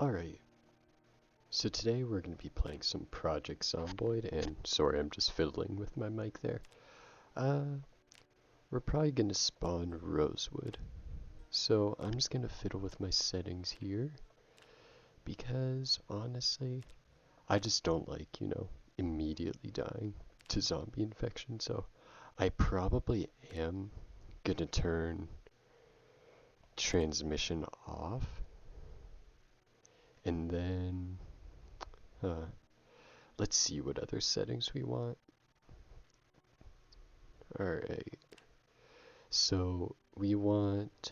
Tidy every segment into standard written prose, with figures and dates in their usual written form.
Alright, so today we're going to be playing some Project Zomboid, and sorry, I'm just fiddling with my mic there. We're probably going to spawn Rosewood. So I'm just going to fiddle with my settings here, because honestly, I just don't like, immediately dying to zombie infection, so I probably am going to turn transmission off, and then, let's see what other settings we want. Alright, so we want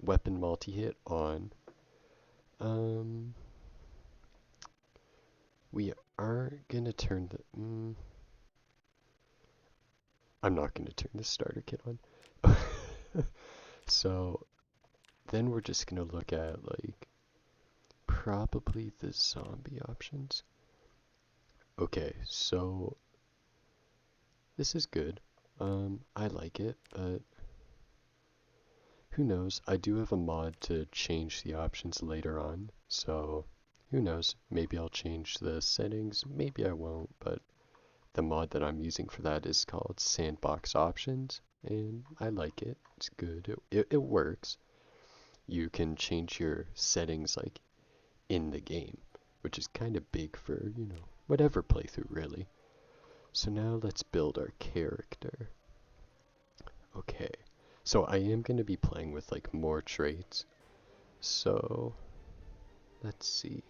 weapon multi-hit on. We aren't gonna turn the, I'm not gonna turn the starter kit on. So then we're just gonna look at like probably the zombie options. Okay, so this is good. I like it, but who knows? I do have a mod to change the options later on, so who knows? Maybe I'll change the settings, maybe I won't, but the mod that I'm using for that is called Sandbox Options, and I like it. It's good. It works. You can change your settings like in the game, which is kind of big for, whatever playthrough really. So now let's build our character. Okay, so I am going to be playing with like more traits. So let's see.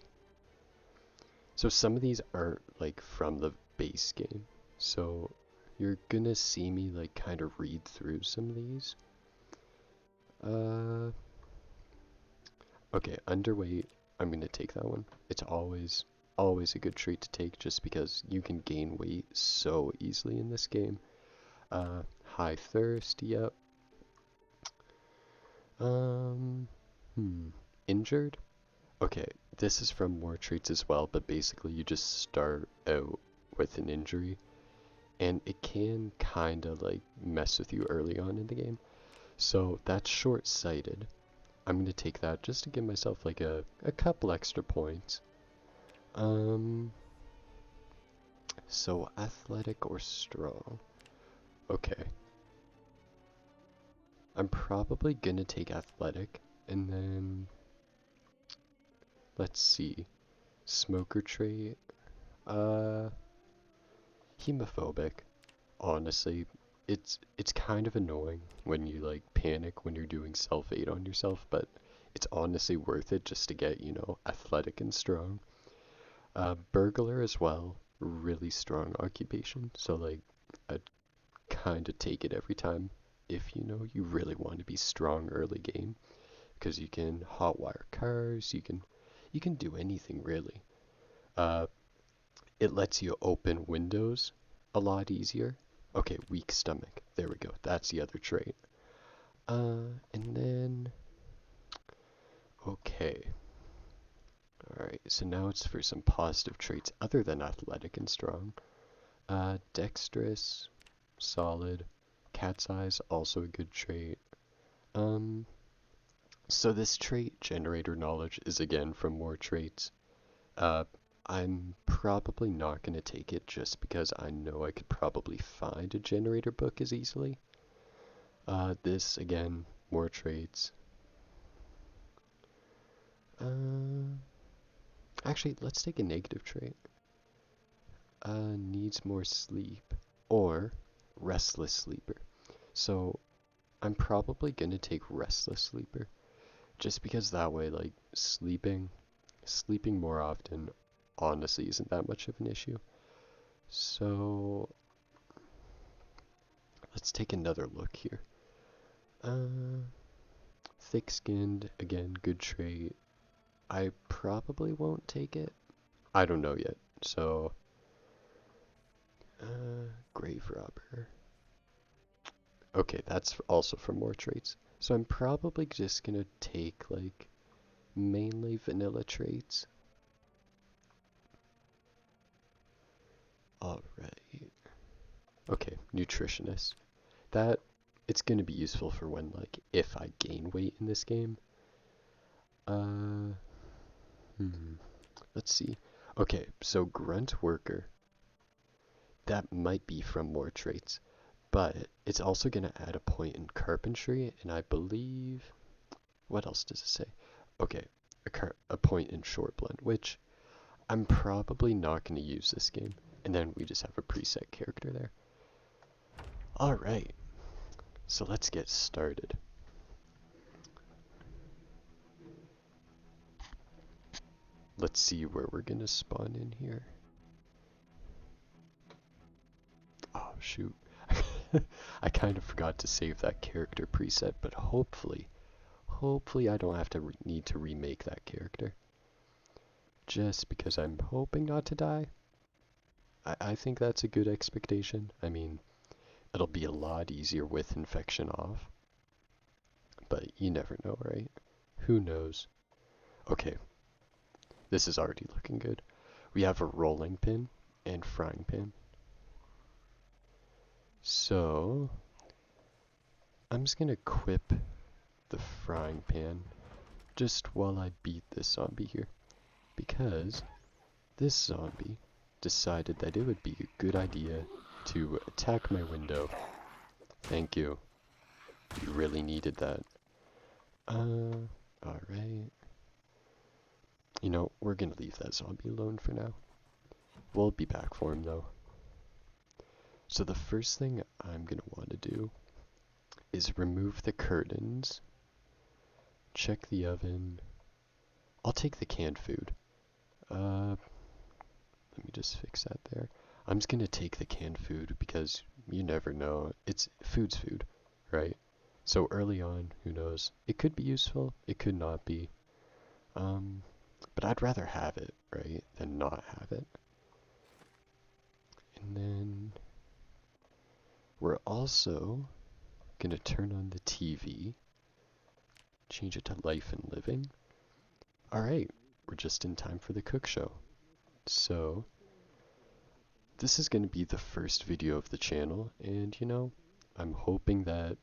So some of these aren't like from the base game. So you're gonna see me like kind of read through some of these. Okay, underweight. I'm gonna take that one. It's always a good trait to take just because you can gain weight so easily in this game. High thirst, yep. Injured? Okay, this is from more traits as well, but basically you just start out with an injury, and it can kinda like mess with you early on in the game. So that's short-sighted. I'm gonna take that just to give myself like a couple extra points. So athletic or strong? Okay. I'm probably gonna take athletic, and then let's see. Smoker trait. Hemophobic. Honestly, it's kind of annoying when you like panic when you're doing self-aid on yourself, but it's honestly worth it just to get, athletic and strong. Burglar as well, really strong occupation, so like I'd kind of take it every time if you really want to be strong early game, because you can hotwire cars, you can do anything really. Uh, it lets you open windows a lot easier. Okay, weak stomach. There we go. That's the other trait. And then, okay. Alright, so now it's for some positive traits other than athletic and strong. Dexterous, solid. Cat's eyes, also a good trait. So this trait, generator knowledge, is again from more traits. I'm probably not going to take it just because I know I could probably find a generator book as easily. This, again, more traits. Actually, let's take a negative trait. Needs more sleep, or restless sleeper. So, I'm probably going to take restless sleeper, just because that way, like, sleeping more often honestly isn't that much of an issue. So let's take another look here. Thick-skinned, again, good trait. I probably won't take it. I don't know yet. So, grave robber. Okay, that's also for more traits. So I'm probably just gonna take like mainly vanilla traits. Alright. Okay, nutritionist. That, it's gonna be useful for when, like, if I gain weight in this game. Uh, let's see. Okay, so grunt worker. That might be from more traits, but it's also going to add a point in carpentry, and I believe, what else does it say? Okay, a point in short blend, which I'm probably not going to use this game, and then we just have a preset character there. Alright, so let's get started. Let's see where we're going to spawn in here. Oh, shoot. I kind of forgot to save that character preset, but hopefully I don't have to need to remake that character. Just because I'm hoping not to die. I think that's a good expectation. I mean, it'll be a lot easier with infection off. But you never know, right? Who knows? Okay, this is already looking good. We have a rolling pin and frying pan. So, I'm just gonna equip the frying pan just while I beat this zombie here. Because this zombie decided that it would be a good idea to attack my window. Thank you. You really needed that. Alright. You know, we're gonna leave that zombie alone for now. We'll be back for him though. So the first thing I'm gonna want to do is remove the curtains, check the oven. I'll take the canned food. Let me just fix that there. I'm just gonna take the canned food because you never know. Food's food, right? So early on, who knows? It could be useful, it could not be. But I'd rather have it, right, than not have it. And then we're also gonna turn on the TV, change it to life and living. Alright, we're just in time for the cook show. So, this is gonna be the first video of the channel, and you know, I'm hoping that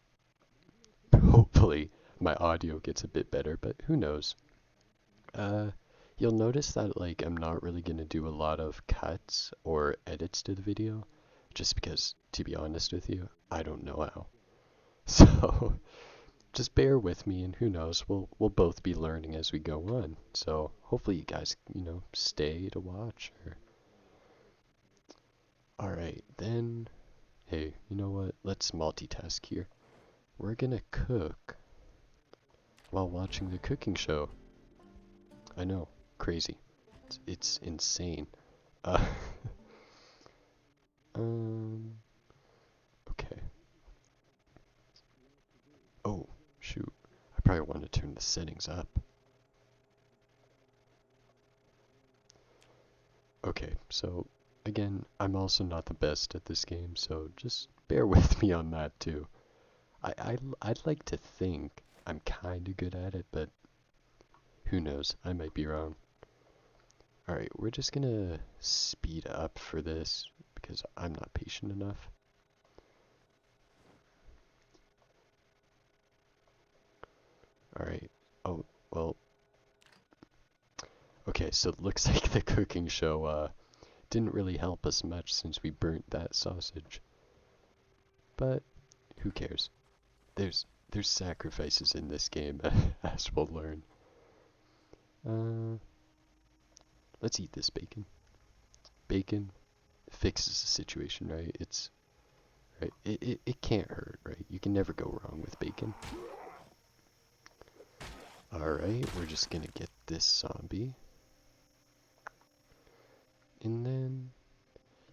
hopefully my audio gets a bit better, but who knows. You'll notice that like I'm not really gonna do a lot of cuts or edits to the video, just because, to be honest with you, I don't know how. So just bear with me, and who knows, we'll both be learning as we go on. So hopefully you guys, stay to watch. Alright, then, hey, you know what? Let's multitask here. We're gonna cook while watching the cooking show. I know, crazy. It's insane. Uh, okay. Oh, shoot. I probably want to turn the settings up. Okay, so, again, I'm also not the best at this game, so just bear with me on that too. I'd like to think I'm kinda good at it, but who knows, I might be wrong. Alright, we're just gonna speed up for this, because I'm not patient enough. Alright, oh, well. Okay, so it looks like the cooking show, didn't really help us much since we burnt that sausage. But, who cares? There's sacrifices in this game, as we'll learn. Let's eat this bacon. Bacon fixes the situation, right? Right. It can't hurt, right? You can never go wrong with bacon. Alright, we're just gonna get this zombie. And then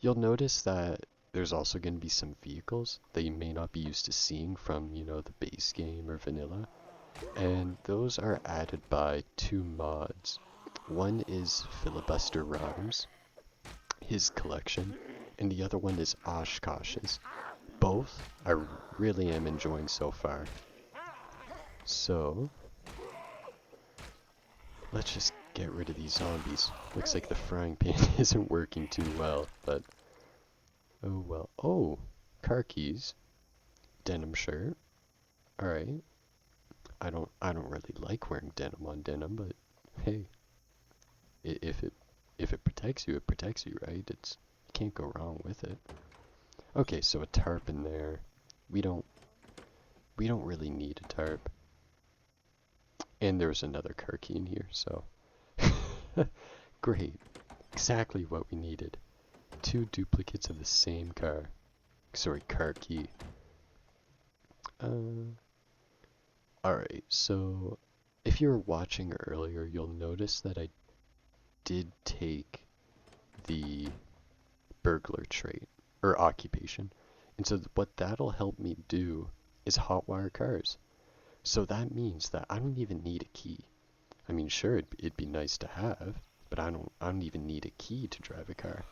you'll notice that there's also going to be some vehicles that you may not be used to seeing from, the base game or vanilla. And those are added by two mods. One is Filibuster Rhymes, his collection, and the other one is Oshkosh's. Both I really am enjoying so far. So, let's just get rid of these zombies. Looks like the frying pan isn't working too well, but oh well. Oh, car keys, denim shirt. Alright. I don't really like wearing denim on denim, but hey, if it protects you, it protects you, right? You can't go wrong with it. Okay, so a tarp in there. We don't we don't really need a tarp. And there's another car key in here, so great. Exactly what we needed. Two duplicates of the same car. Sorry, car key. Alright, so if you were watching earlier, you'll notice that I did take the burglar trait, or occupation. And so what that'll help me do is hotwire cars. So that means that I don't even need a key. I mean, sure, it'd be nice to have, but I don't even need a key to drive a car.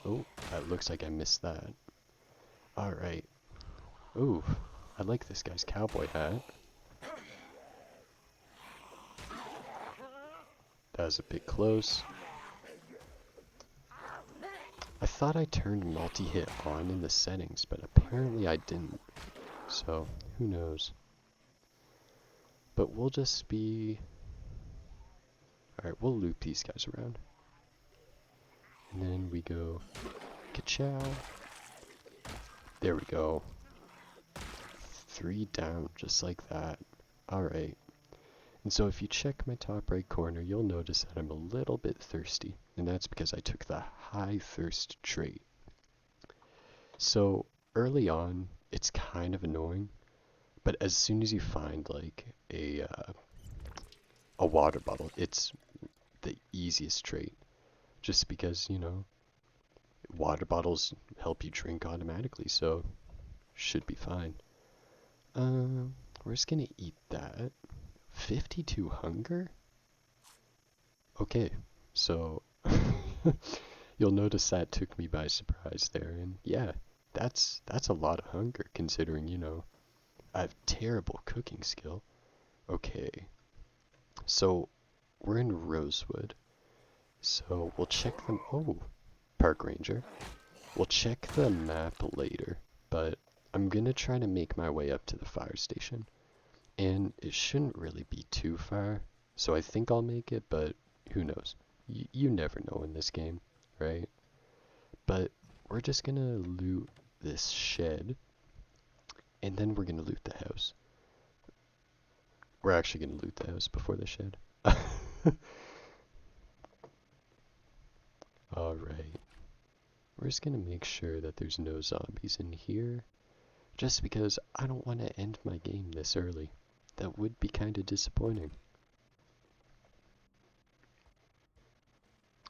Oh, that looks like I missed that. Alright. Ooh, I like this guy's cowboy hat. That was a bit close. I thought I turned multi-hit on in the settings, but apparently I didn't. So, who knows. But we'll just be... Alright, we'll loop these guys around. And then we go... Ka-chow. There we go. 3 down, just like that. Alright. And so if you check my top right corner, you'll notice that I'm a little bit thirsty. And that's because I took the high thirst trait. So early on, it's kind of annoying. But as soon as you find like a water bottle, it's the easiest trait. Just because, you know, water bottles help you drink automatically, so should be fine. We're just gonna eat that. 52 hunger? Okay, so you'll notice that took me by surprise there, and yeah, that's a lot of hunger considering, you know, I have terrible cooking skill. Okay, so we're in Rosewood, so we'll check them. Oh, park ranger. We'll check the map later, but I'm gonna try to make my way up to the fire station. And it shouldn't really be too far, so I think I'll make it, but who knows? You never know in this game, right? But we're just gonna loot this shed, and then we're gonna loot the house. We're actually gonna loot the house before the shed. Alright. We're just gonna make sure that there's no zombies in here, just because I don't want to end my game this early. That would be kind of disappointing.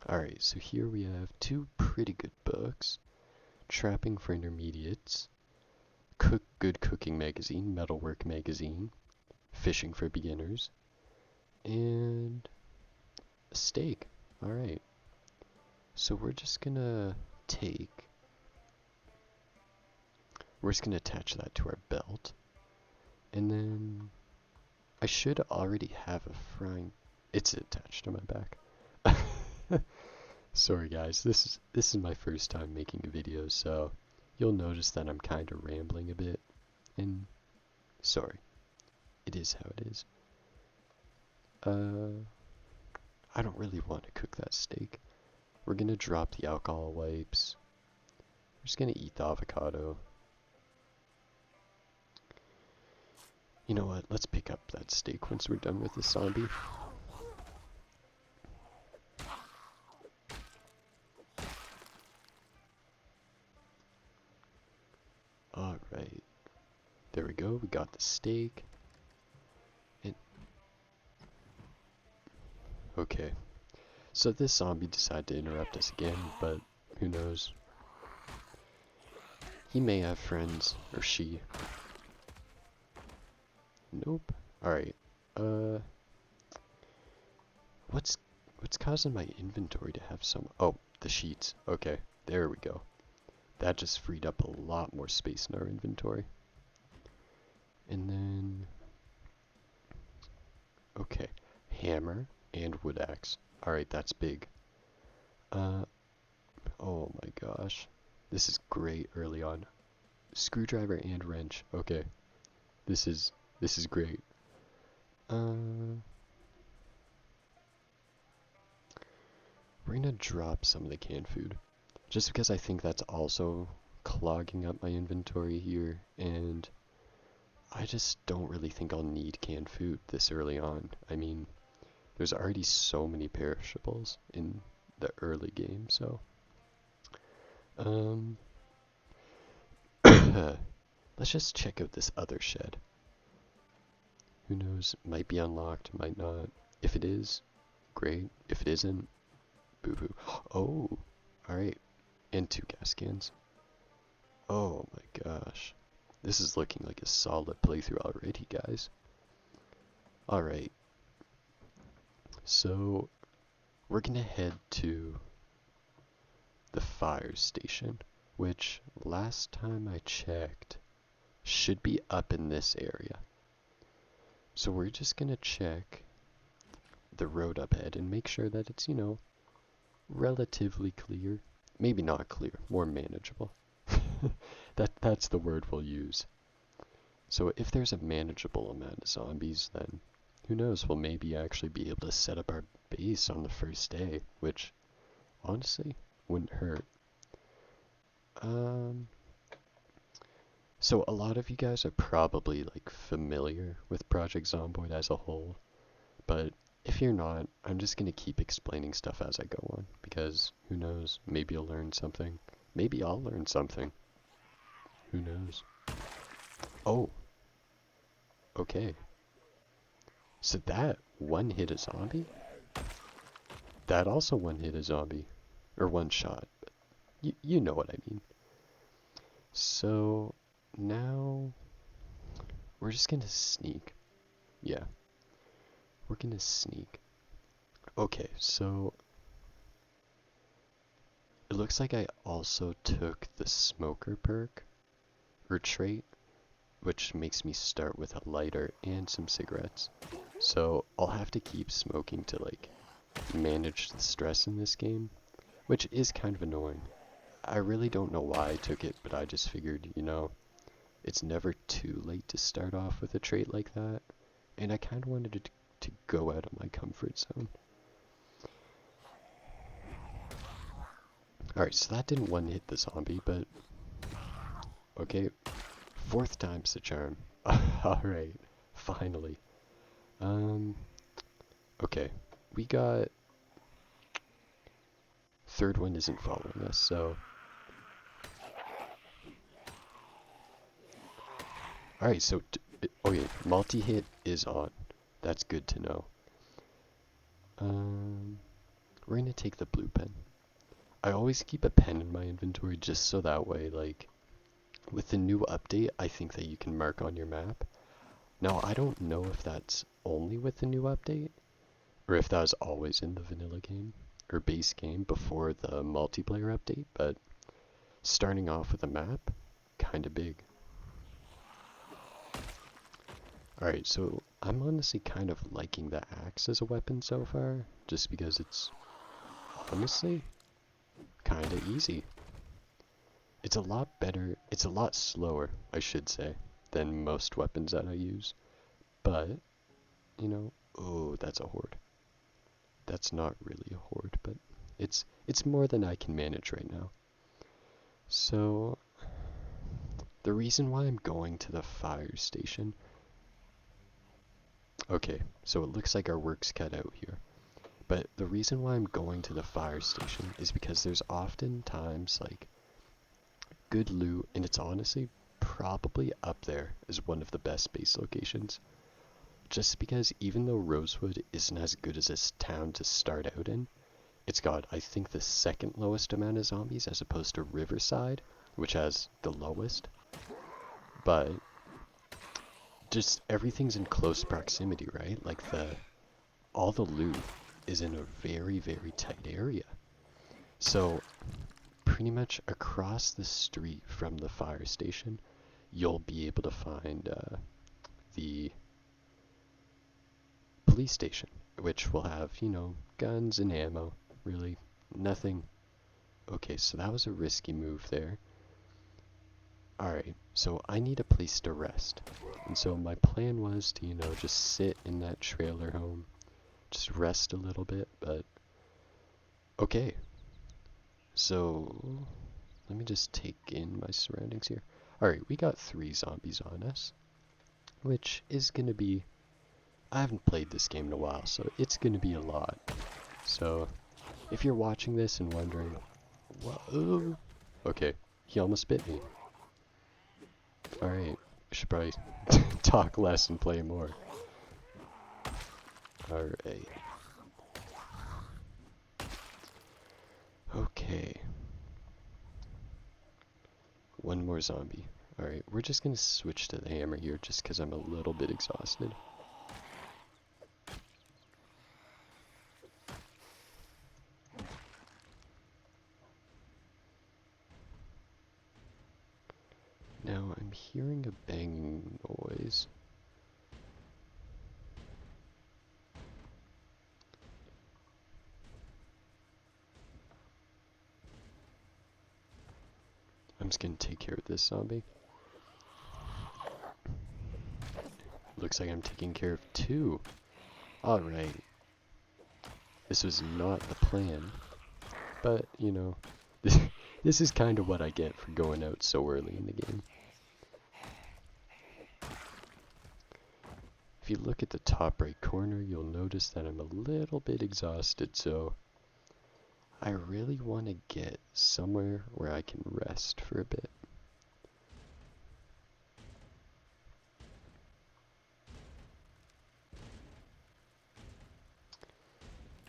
Alright, so here we have 2 pretty good books. Trapping for Intermediates, Good Cooking Magazine, Metalwork Magazine, Fishing for Beginners, and a steak. Alright, so we're just gonna attach that to our belt, and then I should already have a frying... It's attached to my back. Sorry guys, this is my first time making a video, so you'll notice that I'm kind of rambling a bit, and sorry, it is how it is. I don't really want to cook that steak. We're gonna drop the alcohol wipes. We're just gonna eat the avocado. You know what, let's pick up that steak once we're done with this zombie. Alright, there we go, we got the steak. And okay, so this zombie decided to interrupt us again, but who knows. He may have friends, or she. Nope. Alright, what's causing my inventory to have some... Oh, the sheets. Okay, there we go. That just freed up a lot more space in our inventory. And then... Okay, hammer and wood axe. Alright, that's big. Oh my gosh. This is great early on. Screwdriver and wrench. Okay. This is This is great. We're gonna drop some of the canned food. Just because I think that's also clogging up my inventory here, and I just don't really think I'll need canned food this early on. I mean, there's already so many perishables in the early game, so let's just check out this other shed. Who knows, might be unlocked, might not. If it is, great. If it isn't, boo-hoo. Oh, alright, and 2 gas cans. Oh my gosh, this is looking like a solid playthrough already, guys. Alright, so we're gonna head to the fire station, which last time I checked should be up in this area. So we're just gonna check the road up ahead and make sure that it's, you know, relatively clear. Maybe not clear, more manageable. That's the word we'll use. So if there's a manageable amount of zombies, then who knows, we'll maybe actually be able to set up our base on the first day, which honestly wouldn't hurt. So a lot of you guys are probably like familiar with Project Zomboid as a whole, but if you're not, I'm just gonna keep explaining stuff as I go on, because who knows, maybe you'll learn something. Maybe I'll learn something. Who knows? Oh. Okay. So that one hit a zombie? That also one hit a zombie. Or one shot. You know what I mean. So now we're just gonna sneak. Yeah. We're gonna sneak. Okay, so it looks like I also took the smoker perk or trait, which makes me start with a lighter and some cigarettes. So I'll have to keep smoking to like manage the stress in this game, which is kind of annoying. I really don't know why I took it, but I just figured, you know, it's never too late to start off with a trait like that, and I kind of wanted to go out of my comfort zone. Alright, so that didn't one hit the zombie, but okay, 4th time's the charm. Alright, finally. Okay, we got... 3rd one isn't following us, so... Alright, so... okay, multi-hit is on. That's good to know. We're gonna take the blue pen. I always keep a pen in my inventory just so that way, like... with the new update, I think that you can mark on your map. Now, I don't know if that's only with the new update, or if that was always in the vanilla game, or base game before the multiplayer update, but starting off with a map, kinda big. Alright, so I'm honestly kind of liking the axe as a weapon so far, just because it's honestly kinda easy. It's a lot better, it's a lot slower, I should say, than most weapons that I use. But, you know, oh, that's a horde. That's not really a horde, but it's more than I can manage right now. So, the reason why I'm going to the fire station... Okay, so it looks like our work's cut out here. But the reason why I'm going to the fire station is because there's often times, like, good loot, and it's honestly probably up there as one of the best base locations. Just because even though Rosewood isn't as good as this town to start out in, it's got, I think, the 2nd lowest amount of zombies as opposed to Riverside, which has the lowest. But just everything's in close proximity, right? Like all the loot is in a very, very tight area. So pretty much across the street from the fire station, you'll be able to find the police station, which will have, you know, guns and ammo. Really, nothing. Okay, so that was a risky move there. Alright, so I need a place to rest. And so my plan was to, just sit in that trailer home, just rest a little bit, but okay. So let me just take in my surroundings here. Alright, we got 3 zombies on us, which is gonna be, I haven't played this game in a while, so it's gonna be a lot. So if you're watching this and wondering, whoa, okay, he almost bit me. Alright, I should probably talk less and play more. Alright. Okay. One more zombie. Alright, we're just gonna switch to the hammer here just because I'm a little bit exhausted. Now I'm hearing a banging noise. I'm just gonna take care of this zombie. Looks like I'm taking care of 2. Alright. This was not the plan. But, this is kind of what I get for going out so early in the game. If you look at the top right corner, you'll notice that I'm a little bit exhausted, so I really want to get somewhere where I can rest for a bit.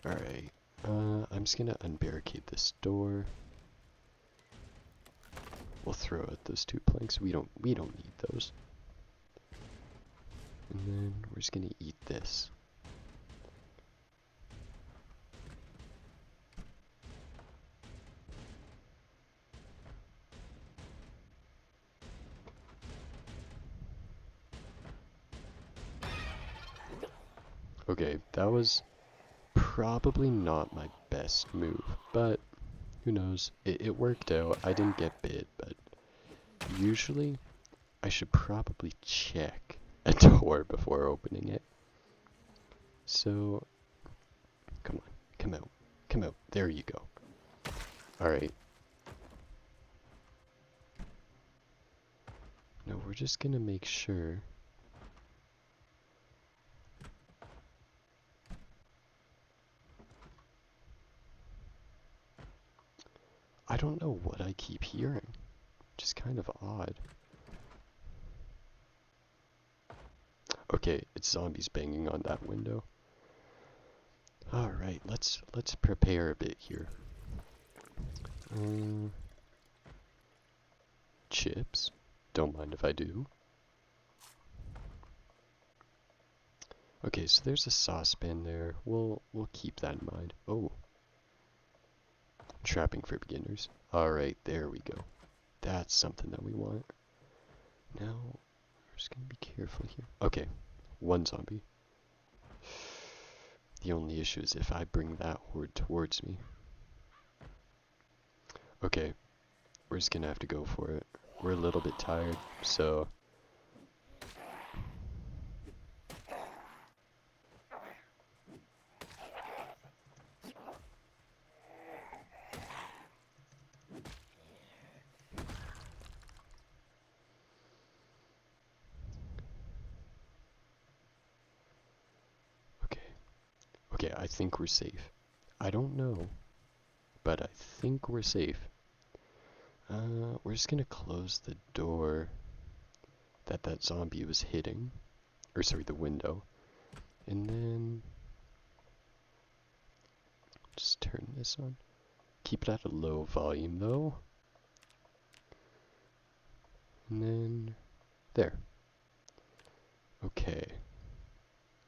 Alright, I'm just gonna unbarricade this door. We'll throw out those 2 planks. We don't need those. And then we're just gonna eat this. Okay, that was probably not my best move, but who knows? It worked out. I didn't get bit, but usually I should probably check a door before opening it. So, come on, come out. There you go. Alright. Now we're just gonna make sure. I don't know what I keep hearing. Just kind of odd. Okay, it's zombies banging on that window. Alright, let's prepare a bit here. Chips. Don't mind if I do. Okay, so there's a saucepan there. We'll keep that in mind. Oh. Trapping for beginners. Alright, there we go. That's something that we want. Now, we're just gonna be careful here. Okay, 1 zombie. The only issue is if I bring that horde towards me. Okay, we're just gonna have to go for it. We're a little bit tired, so... Okay, I think we're safe. I don't know, but I think we're safe. We're just gonna close the door that zombie was hitting. Or sorry, the window. And then... just turn this on. Keep it at a low volume though. And then... there. Okay.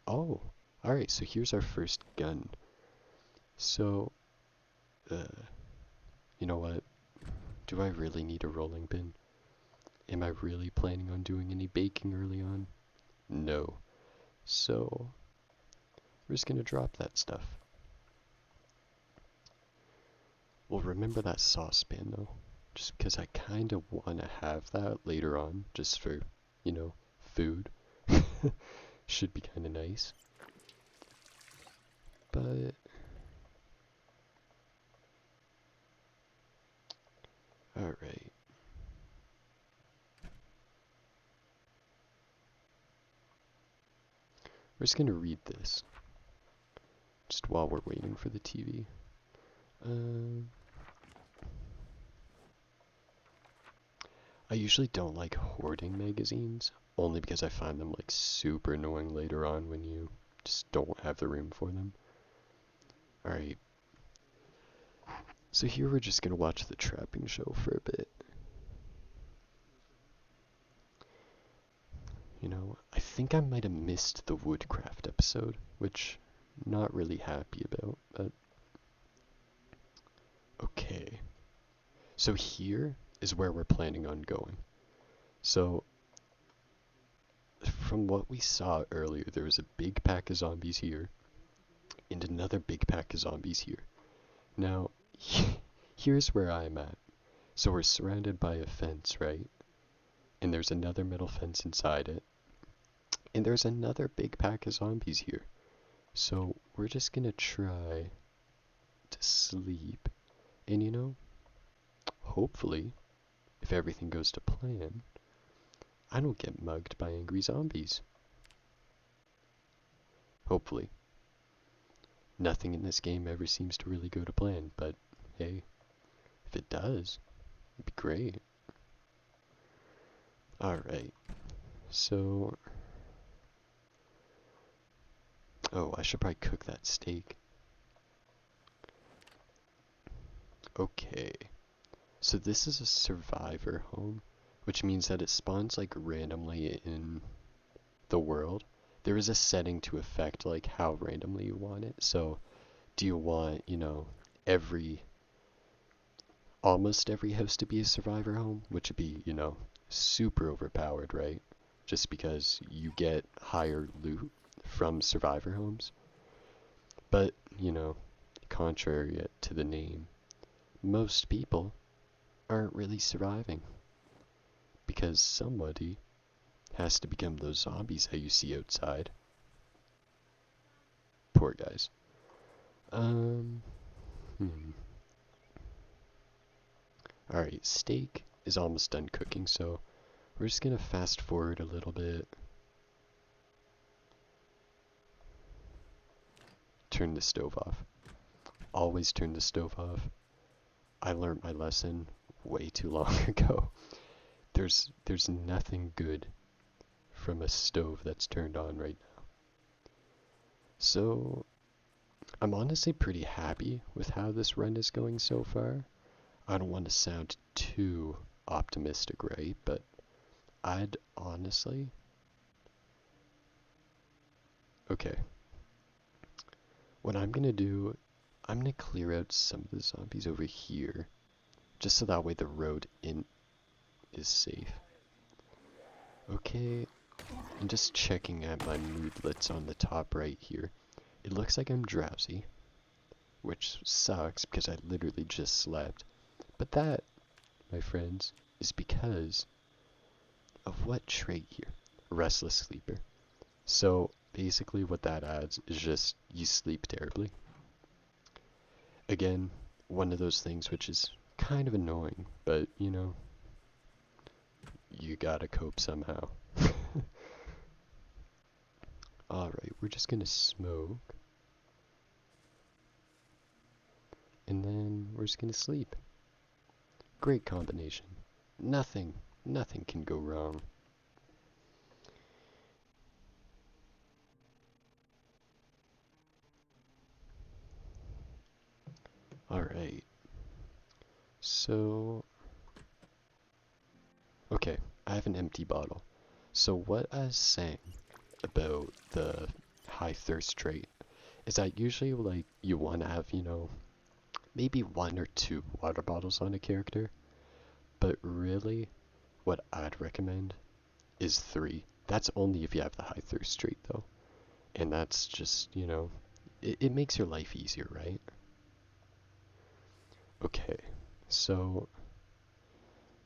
Oh, alright, so here's our first gun. So, you know what? Do I really need a rolling pin? Am I really planning on doing any baking early on? No. So, we're just gonna drop that stuff. We'll remember that saucepan though, just because I kind of want to have that later on, just for, food. Should be kind of nice. But alright. We're just gonna read this. Just while we're waiting for the TV. I usually don't like hoarding magazines, only because I find them like super annoying later on when you just don't have the room for them. Alright. So here we're just gonna watch the trapping show for a bit. You know, I think I might have missed the woodcraft episode, which not really happy about, but okay. So here is where we're planning on going. So from what we saw earlier, there was a big pack of zombies here and another big pack of zombies here. Now, here's where I'm at. So we're surrounded by a fence, right? And there's another metal fence inside it. And there's another big pack of zombies here. So we're just gonna try to sleep. And you know, hopefully, if everything goes to plan, I don't get mugged by angry zombies. Hopefully. Nothing in this game ever seems to really go to plan, but hey, if it does, it'd be great. Alright, so... Oh, I should probably cook that steak. Okay, so this is a survivor home, which means that it spawns like randomly in the world. There is a setting to affect like how randomly you want it. So do you want, you know, almost every house to be a survivor home, which would be, you know, super overpowered, right? Just because you get higher loot from survivor homes. But, you know, contrary to the name, most people aren't really surviving because somebody has to become those zombies that you see outside. Poor guys. Alright, steak is almost done cooking, so we're just gonna fast forward a little bit. Turn the stove off. Always turn the stove off. I learned my lesson way too long ago. There's nothing good from a stove that's turned on right now. So I'm honestly pretty happy with how this run is going so far. I don't want to sound too optimistic, right? But I'd honestly... Okay. What I'm gonna do, I'm gonna clear out some of the zombies over here, just so that way the road in is safe. Okay, I'm just checking at my moodlets on the top right here. It looks like I'm drowsy, which sucks because I literally just slept. But that, my friends, is because of what trait here? Restless sleeper. So basically what that adds is just you sleep terribly. Again, one of those things which is kind of annoying, but you know, you gotta cope somehow. Alright, we're just gonna smoke. And then we're just gonna sleep. Great combination. Nothing can go wrong. Alright. So... Okay, I have an empty bottle. So what I was saying about the high thirst trait is that usually like you want to have, you know, maybe 1 or 2 water bottles on a character. But really, what I'd recommend is 3. That's only if you have the high thirst trait though. And that's just, you know, it makes your life easier, right? Okay, so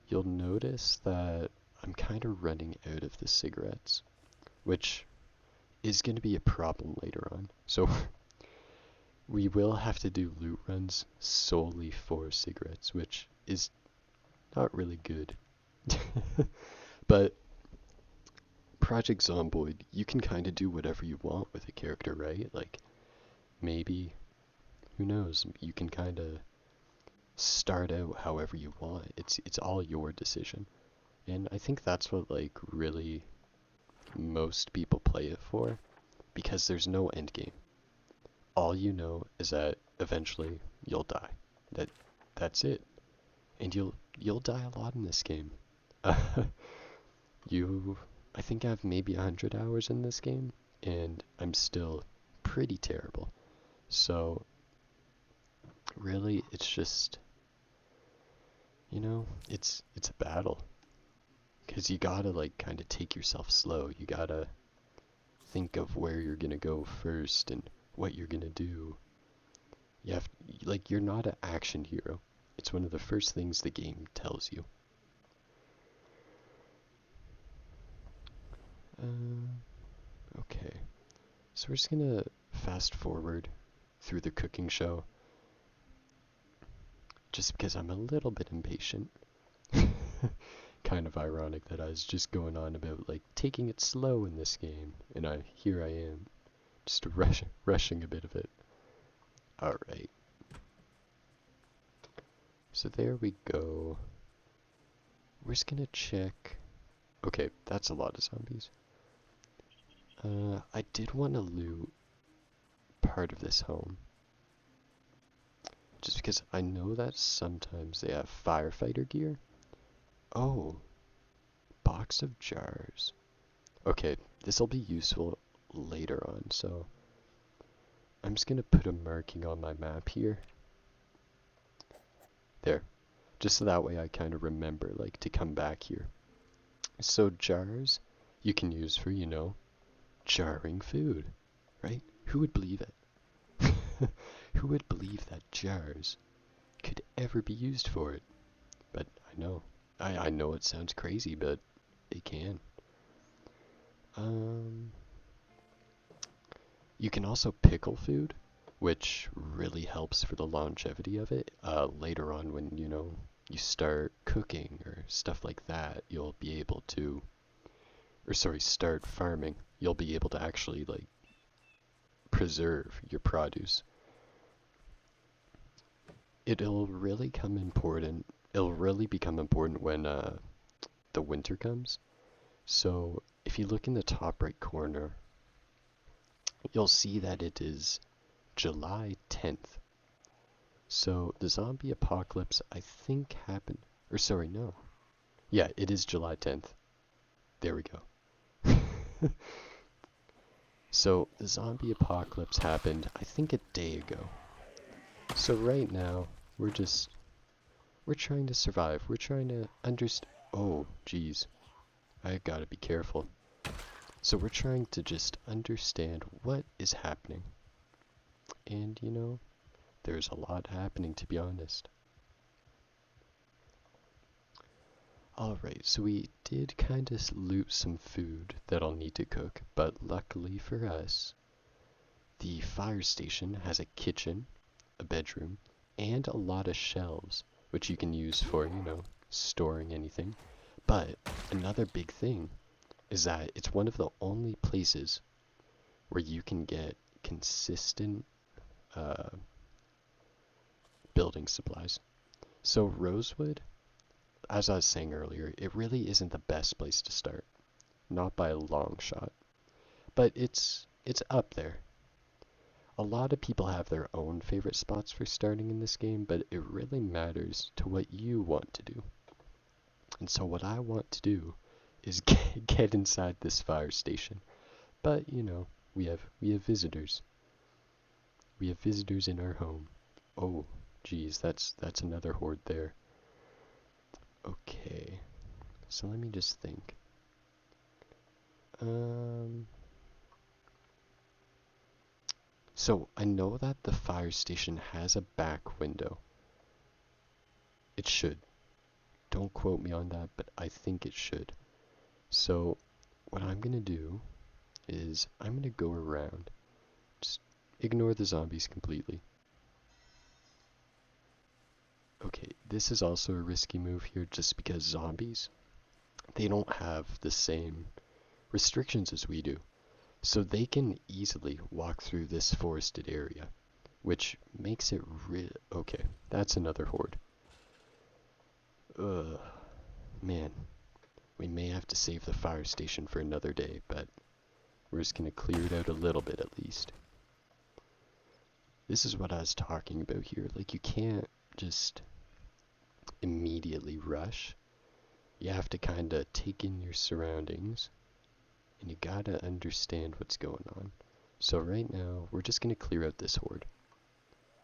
you'll notice that I'm kind of running out of the cigarettes. which is going to be a problem later on. So we will have to do loot runs solely for cigarettes, which is not really good. But Project Zomboid, you can kind of do whatever you want with a character, right? Like, maybe, who knows, you can kind of start out however you want. It's all your decision. And I think that's what, like, really most people play it for, because there's no end game. All you know is that eventually you'll die. That's it. And you'll die a lot in this game. You I think I have maybe 100 hours in this game, and I'm still pretty terrible. So really, it's just, it's a battle. Because you gotta, like, kind of take yourself slow. You gotta think of where you're gonna go first and what you're gonna do. You have, like, you're not an action hero. It's one of the first things the game tells you. Okay. So we're just gonna fast forward through the cooking show, just because I'm a little bit impatient. Kind of ironic that I was just going on about, like, taking it slow in this game, and here I am, just rushing a bit of it. Alright. So there we go. We're just gonna check. Okay, that's a lot of zombies. I did want to loot part of this home, just because I know that sometimes they have firefighter gear. Oh, box of jars. Okay, this will be useful later on, so I'm just gonna put a marking on my map here. There. Just so that way I kind of remember, like, to come back here. So jars you can use for, jarring food, right? Who would believe it? Who would believe that jars could ever be used for it? But I know. I know it sounds crazy, but it can. You can also pickle food, which really helps for the longevity of it. Later on when, you start cooking or stuff like that, you'll be able to, start farming, you'll be able to actually, like, preserve your produce. It'll really become important when the winter comes. So if you look in the top right corner, you'll see that it is July 10th. So the zombie apocalypse, I think, happened, or sorry, no. Yeah, it is July 10th. There we go. So the zombie apocalypse happened, I think, a day ago. So right now, we're trying to survive. We're trying to understand. Oh, geez. I gotta be careful. So we're trying to just understand what is happening. And, there's a lot happening, to be honest. Alright, so we did kind of loot some food that I'll need to cook, but luckily for us, the fire station has a kitchen, a bedroom, and a lot of shelves, which you can use for, storing anything. But another big thing is that it's one of the only places where you can get consistent building supplies. So Rosewood, as I was saying earlier, it really isn't the best place to start. Not by a long shot. But it's up there. A lot of people have their own favorite spots for starting in this game, but it really matters to what you want to do. And so what I want to do is get inside this fire station. But, we have visitors. We have visitors in our home. Oh, geez, that's another horde there. Okay, so let me just think. So I know that the fire station has a back window. It should. Don't quote me on that, but I think it should. So what I'm gonna do is I'm gonna go around. Just ignore the zombies completely. Okay, this is also a risky move here just because zombies, they don't have the same restrictions as we do. So they can easily walk through this forested area, which makes it okay, that's another horde. Ugh, man. We may have to save the fire station for another day, but we're just gonna clear it out a little bit at least. This is what I was talking about here. Like, you can't just immediately rush. You have to kind of take in your surroundings, and you gotta understand what's going on. So right now, we're just gonna clear out this horde.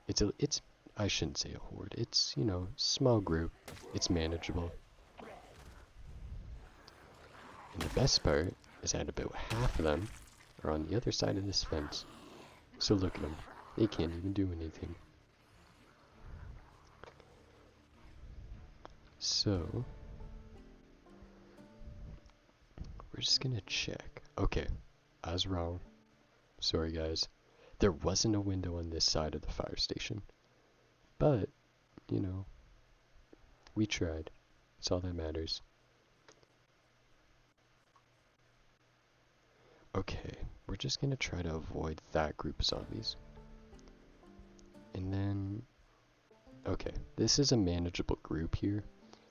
It's I shouldn't say a horde. It's, you know, small group. It's manageable. And the best part is that about half of them are on the other side of this fence. So look at them. They can't even do anything. So we're just gonna check. Okay, I was wrong. Sorry guys. There wasn't a window on this side of the fire station. But, you know, we tried. That's all that matters. Okay, we're just gonna try to avoid that group of zombies. And then, okay, this is a manageable group here,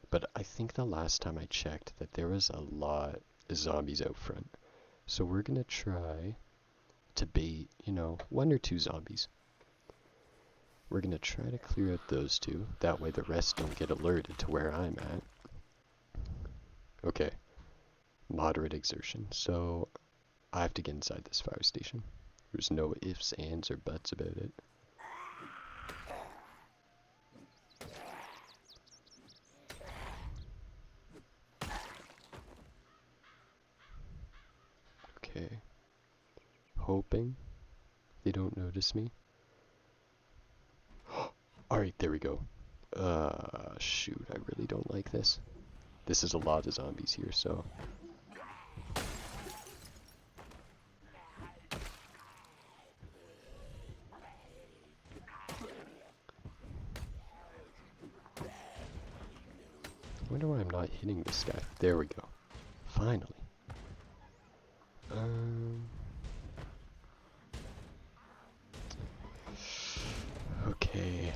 but I think the last time I checked that there was a lot of zombies out front. So we're gonna try to bait, you know, 1 or 2 zombies. We're gonna try to clear out those 2, that way the rest don't get alerted to where I'm at. Okay, moderate exertion, so I have to get inside this fire station. There's no ifs, ands, or buts about it. Okay. Hoping they don't notice me. Alright, there we go. Shoot, I really don't like this. This is a lot of zombies here, so... I wonder why I'm not hitting this guy. There we go. Finally. Okay.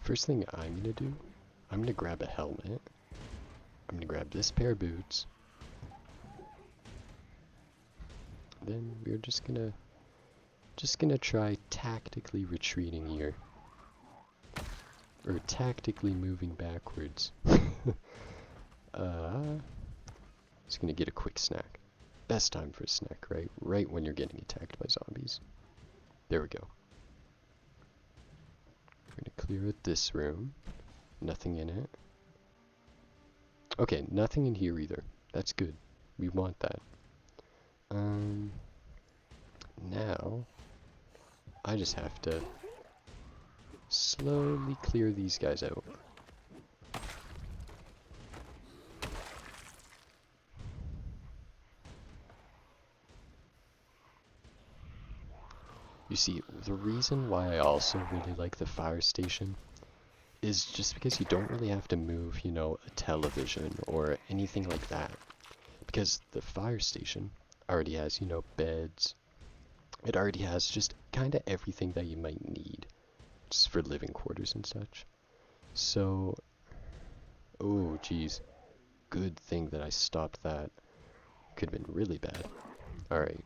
First thing I'm gonna do, I'm gonna grab a helmet. I'm gonna grab this pair of boots. Then we're just gonna try tactically retreating here. Or tactically moving backwards. Just gonna get a quick snack. Best time for a snack, right? Right when you're getting attacked by zombies. There we go. We're gonna clear out this room. Nothing in it. Okay, nothing in here either. That's good. We want that. Now, I just have to slowly clear these guys out. You see, the reason why I also really like the fire station is just because you don't really have to move, you know, a television or anything like that. Because the fire station already has, you know, beds. It already has just kind of everything that you might need just for living quarters and such. So, oh geez, good thing that I stopped that. Could have been really bad. Alright.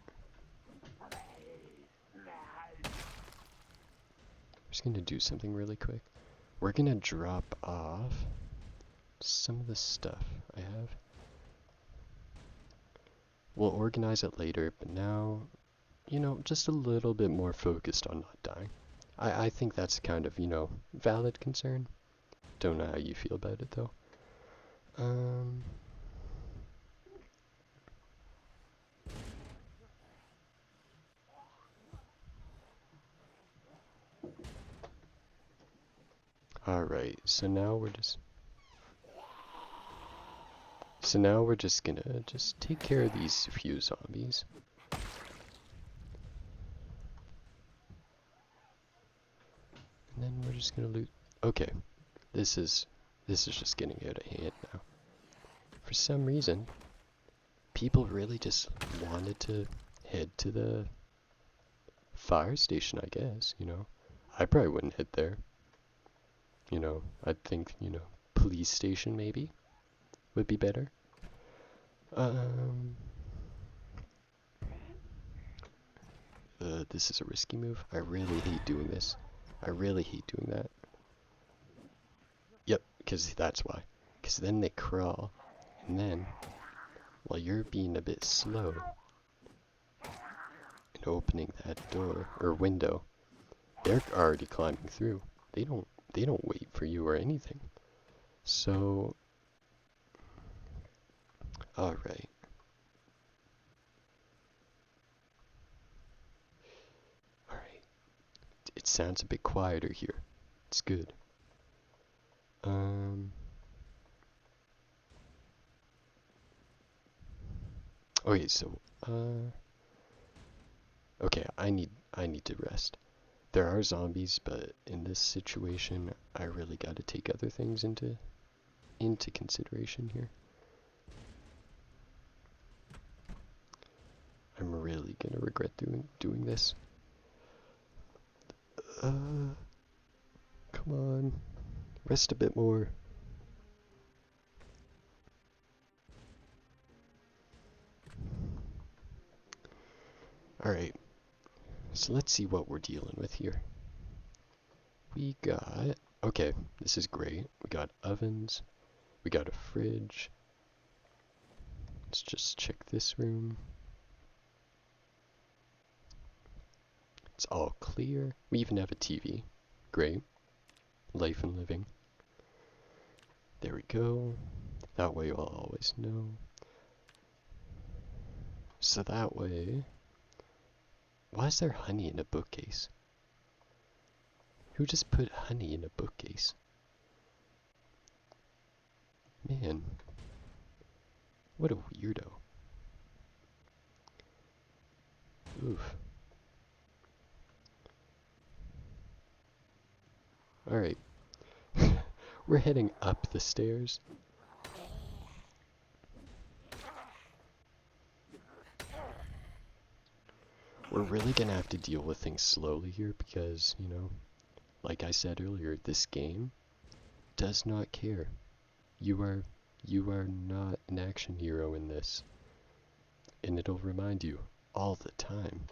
Just gonna do something really quick. We're gonna drop off some of the stuff I have. We'll organize it later, but now, you know, just a little bit more focused on not dying. I think that's kind of, you know, valid concern. Don't know how you feel about it though. Alright, so now So now we're just gonna take care of these few zombies. And then we're just gonna loot. Okay, this is just getting out of hand now. For some reason, people really just wanted to head to the fire station, I guess, you know. I probably wouldn't head there. You know, I'd think, you know, police station maybe would be better. This is a risky move. I really hate doing this. I really hate doing that. Yep, because that's why. Because then they crawl, and then, while you're being a bit slow in opening that door or window, they're already climbing through. They don't wait for you or anything. So, all right. All right. It sounds a bit quieter here. It's good. Okay, so okay, I need to rest. There are zombies, but in this situation, I really got to take other things into consideration here. I'm really gonna regret doing this. Come on, rest a bit more. Alright, so let's see what we're dealing with here. We got, okay, this is great. We got ovens, we got a fridge. Let's just check this room. It's all clear. We even have a TV. Great. Life and living. There we go. That way I'll always know. So that way... Why is there honey in a bookcase? Who just put honey in a bookcase? Man. What a weirdo. Oof. Alright. We're heading up the stairs. We're really gonna have to deal with things slowly here because, you know, like I said earlier, this game does not care. You are not an action hero in this. And it'll remind you all the time.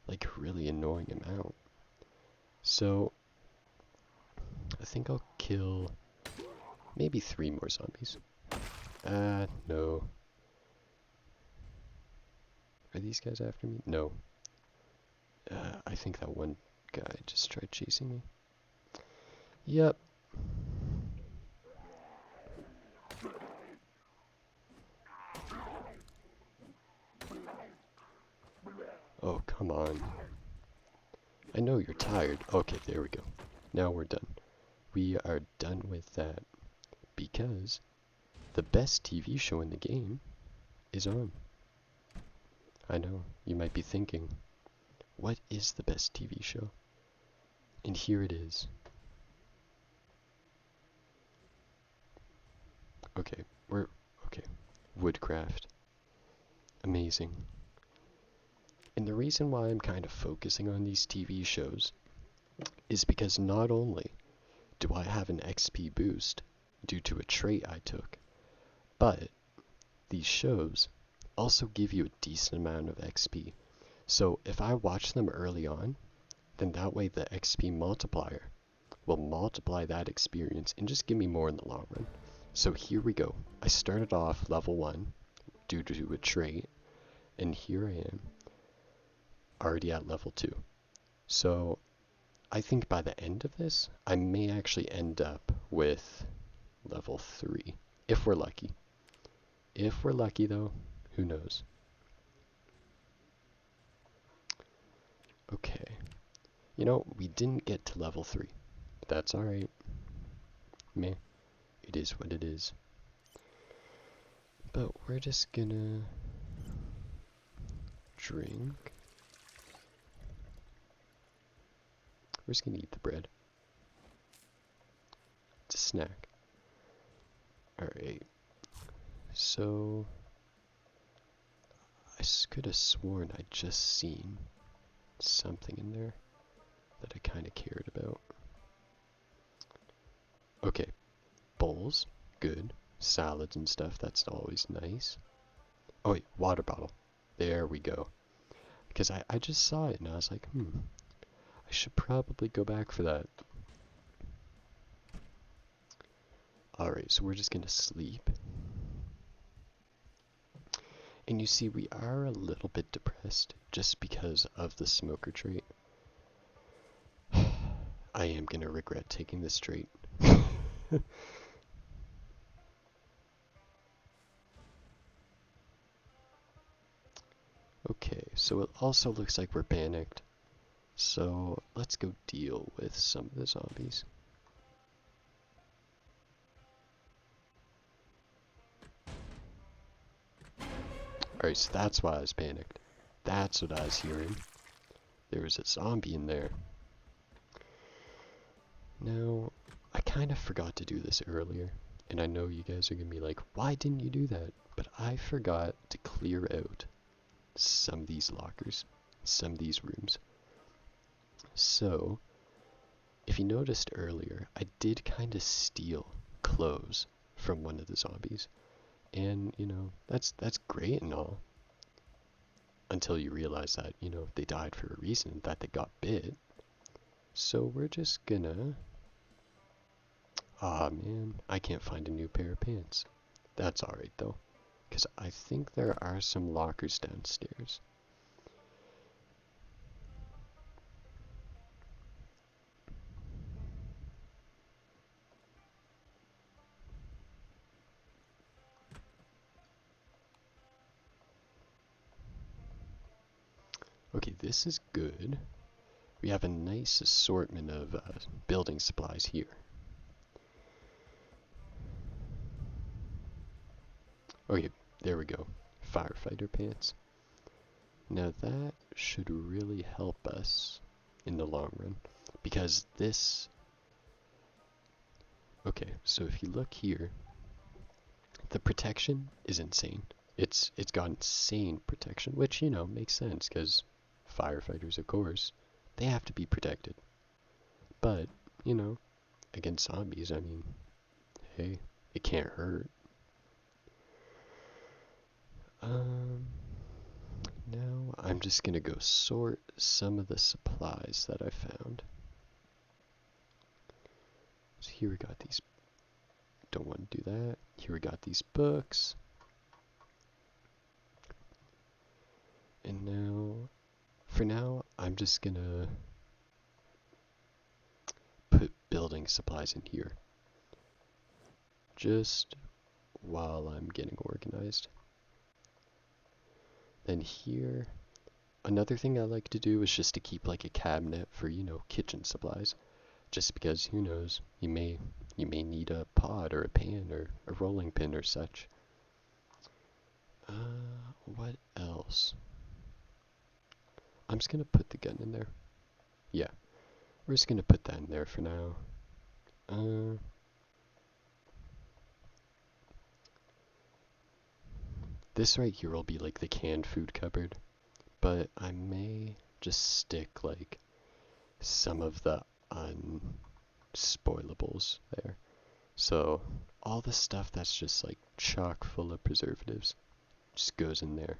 Like a really annoying amount. So I think I'll kill maybe 3 more zombies. No. Are these guys after me? No. I think that one guy just tried chasing me. Yep. Oh, come on. I know you're tired. Okay, there we go. Now we're done. We are done with that because the best TV show in the game is on. I know, you might be thinking, what is the best TV show? And here it is. Okay, okay. Woodcraft. Amazing. And the reason why I'm kind of focusing on these TV shows is because not only do I have an XP boost due to a trait I took, but these shows also give you a decent amount of XP. So if I watch them early on, then that way the XP multiplier will multiply that experience and just give me more in the long run. So here we go. I started off level 1 due to a trait, and here I am already at level 2. So I think by the end of this, I may actually end up with level 3, if we're lucky. If we're lucky though, who knows? Okay. You know, we didn't get to level 3. But that's alright. Meh. It is what it is. But we're just gonna drink. We're just gonna eat the bread. It's a snack. Alright. So I could have sworn I'd just seen something in there that I kind of cared about. Okay, bowls, good. Salads and stuff, that's always nice. Oh wait, water bottle. There we go. Because I just saw it and I was like, I should probably go back for that. Alright, so we're just gonna sleep. And you see, we are a little bit depressed just because of the smoker trait. I am gonna regret taking this trait. Okay, so it also looks like we're panicked. So let's go deal with some of the zombies. Alright, so that's why I was panicked. That's what I was hearing. There was a zombie in there. Now, I kind of forgot to do this earlier. And I know you guys are going to be like, why didn't you do that? But I forgot to clear out some of these lockers, some of these rooms. So, if you noticed earlier, I did kind of steal clothes from one of the zombies. And, you know, that's great and all. Until you realize that, you know, they died for a reason, that they got bit. So we're just gonna... Aw, man, I can't find a new pair of pants. That's alright, though. Because I think there are some lockers downstairs. Okay, this is good. We have a nice assortment of building supplies here. Okay, there we go. Firefighter pants. Now that should really help us in the long run. Because this... Okay, so if you look here, the protection is insane. It's got insane protection, which, you know, makes sense, because firefighters, of course, they have to be protected. But, you know, against zombies, I mean, hey, it can't hurt. Now I'm just gonna go sort some of the supplies that I found. So here we got these, don't want to do that. Here we got these books. And now, for now, I'm just gonna put building supplies in here. Just while I'm getting organized. Then here, another thing I like to do is just to keep like a cabinet for, you know, kitchen supplies. Just because, who knows, you may need a pot or a pan or a rolling pin or such. What else? I'm just gonna put the gun in there. Yeah, we're just gonna put that in there for now. This right here will be like the canned food cupboard, but I may just stick like some of the unspoilables there. So all the stuff that's just like chock full of preservatives just goes in there.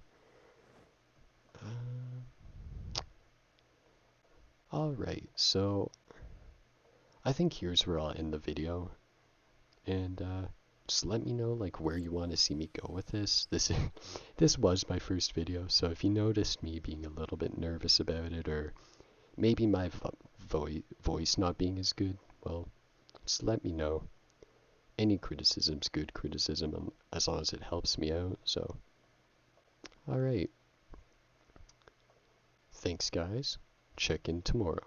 Alright, so I think here's where I'll end the video. And just let me know like where you want to see me go with this. This was my first video, so if you noticed me being a little bit nervous about it, or maybe my voice not being as good, well, just let me know. Any criticism's good criticism as long as it helps me out, so. Alright. Thanks guys. Check in tomorrow.